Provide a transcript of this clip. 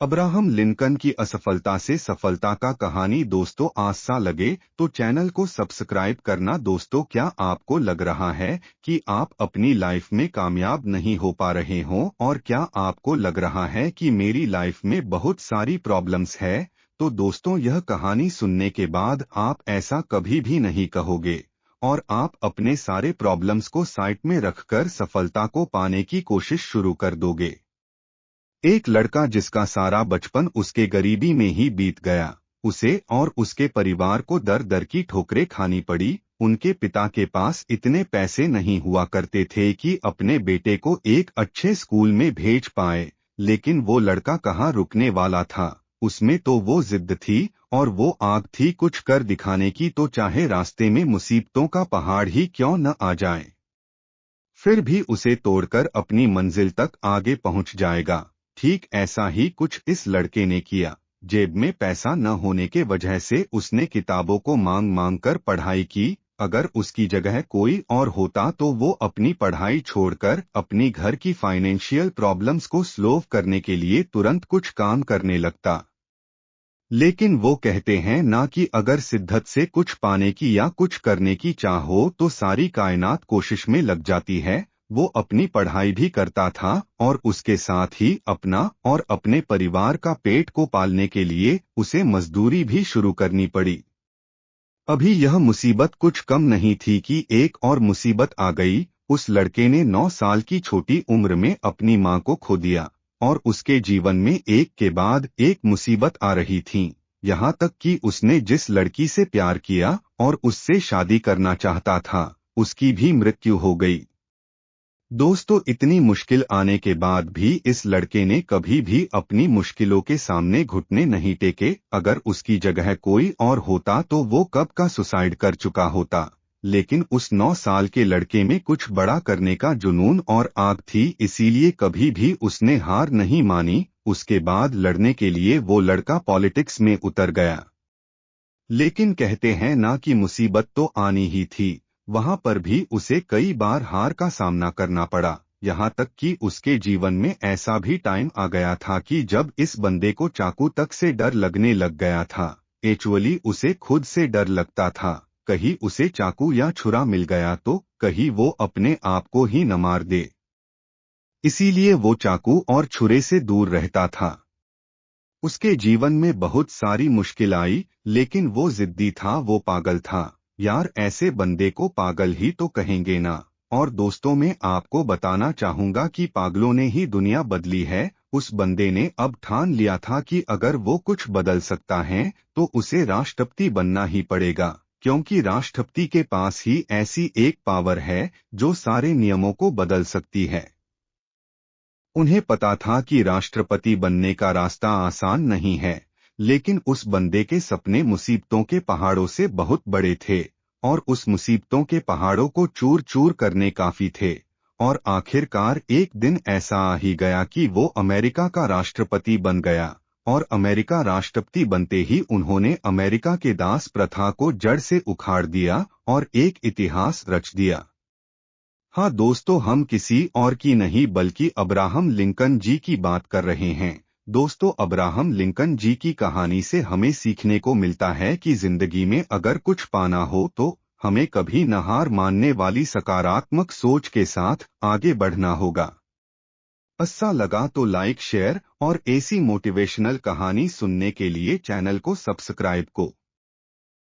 Abraham Lincoln की असफलता से सफलता का कहानी। दोस्तों, आशा लगे तो चैनल को सब्सक्राइब करना। दोस्तों, क्या आपको लग रहा है कि आप अपनी लाइफ में कामयाब नहीं हो पा रहे हो और क्या आपको लग रहा है कि मेरी लाइफ में बहुत सारी प्रॉब्लम्स है? तो दोस्तों, यह कहानी सुनने के बाद आप ऐसा कभी भी नहीं कहोगे और आप अपने सारे प्रॉब्लम्स को साइड में रखकर सफलता को पाने की कोशिश शुरू कर दोगे। एक लड़का जिसका सारा बचपन उसके गरीबी में ही बीत गया, उसे और उसके परिवार को दर दर की ठोकरें खानी पड़ी। उनके पिता के पास इतने पैसे नहीं हुआ करते थे कि अपने बेटे को एक अच्छे स्कूल में भेज पाए, लेकिन वो लड़का कहाँ रुकने वाला था। उसमें तो वो जिद थी और वो आग थी कुछ कर दिखाने की, तो चाहे रास्ते में मुसीबतों का पहाड़ ही क्यों न आ जाए, फिर भी उसे तोड़कर अपनी मंजिल तक आगे पहुंच जाएगा। ठीक ऐसा ही कुछ इस लड़के ने किया। जेब में पैसा न होने के वजह से उसने किताबों को मांग मांग कर पढ़ाई की। अगर उसकी जगह कोई और होता तो वो अपनी पढ़ाई छोड़कर अपनी घर की फाइनेंशियल प्रॉब्लम्स को सॉल्व करने के लिए तुरंत कुछ काम करने लगता। लेकिन वो कहते हैं ना कि अगर शिद्दत से कुछ पाने की या कुछ करने की चाह हो तो सारी कायनात कोशिश में लग जाती है। वो अपनी पढ़ाई भी करता था और उसके साथ ही अपना और अपने परिवार का पेट को पालने के लिए उसे मजदूरी भी शुरू करनी पड़ी। अभी यह मुसीबत कुछ कम नहीं थी कि एक और मुसीबत आ गई। उस लड़के ने 9 साल की छोटी उम्र में अपनी मां को खो दिया और उसके जीवन में एक के बाद एक मुसीबत आ रही थी। यहाँ तक कि उसने जिस लड़की से प्यार किया और उससे शादी करना चाहता था, उसकी भी मृत्यु हो गई। दोस्तों, इतनी मुश्किल आने के बाद भी इस लड़के ने कभी भी अपनी मुश्किलों के सामने घुटने नहीं टेके। अगर उसकी जगह कोई और होता तो वो कब का सुसाइड कर चुका होता। लेकिन उस 9 साल के लड़के में कुछ बड़ा करने का जुनून और आग थी, इसीलिए कभी भी उसने हार नहीं मानी। उसके बाद लड़ने के लिए वो लड़का पॉलिटिक्स में उतर गया। लेकिन कहते हैं ना कि मुसीबत तो आनी ही थी। वहां पर भी उसे कई बार हार का सामना करना पड़ा। यहाँ तक कि उसके जीवन में ऐसा भी टाइम आ गया था कि जब इस बंदे को चाकू तक से डर लगने लग गया था। एक्चुअली उसे खुद से डर लगता था, कहीं उसे चाकू या छुरा मिल गया तो कहीं वो अपने आप को ही न मार दे। इसीलिए वो चाकू और छुरे से दूर रहता था। उसके जीवन में बहुत सारी मुश्किल आई, लेकिन वो जिद्दी था, वो पागल था। यार, ऐसे बंदे को पागल ही तो कहेंगे ना। और दोस्तों, मैं आपको बताना चाहूंगा कि पागलों ने ही दुनिया बदली है। उस बंदे ने अब ठान लिया था कि अगर वो कुछ बदल सकता है तो उसे राष्ट्रपति बनना ही पड़ेगा, क्योंकि राष्ट्रपति के पास ही ऐसी एक पावर है जो सारे नियमों को बदल सकती है। उन्हें पता था कि राष्ट्रपति बनने का रास्ता आसान नहीं है, लेकिन उस बंदे के सपने मुसीबतों के पहाड़ों से बहुत बड़े थे और उस मुसीबतों के पहाड़ों को चूर चूर करने काफी थे। और आखिरकार एक दिन ऐसा आ ही गया कि वो अमेरिका का राष्ट्रपति बन गया। और अमेरिका राष्ट्रपति बनते ही उन्होंने अमेरिका के दास प्रथा को जड़ से उखाड़ दिया और एक इतिहास रच दिया। हाँ दोस्तों, हम किसी और की नहीं बल्कि अब्राहम लिंकन जी की बात कर रहे हैं। दोस्तों, अब्राहम लिंकन जी की कहानी से हमें सीखने को मिलता है कि जिंदगी में अगर कुछ पाना हो तो हमें कभी न हार मानने वाली सकारात्मक सोच के साथ आगे बढ़ना होगा। अच्छा लगा तो लाइक, शेयर और ऐसी मोटिवेशनल कहानी सुनने के लिए चैनल को सब्सक्राइब को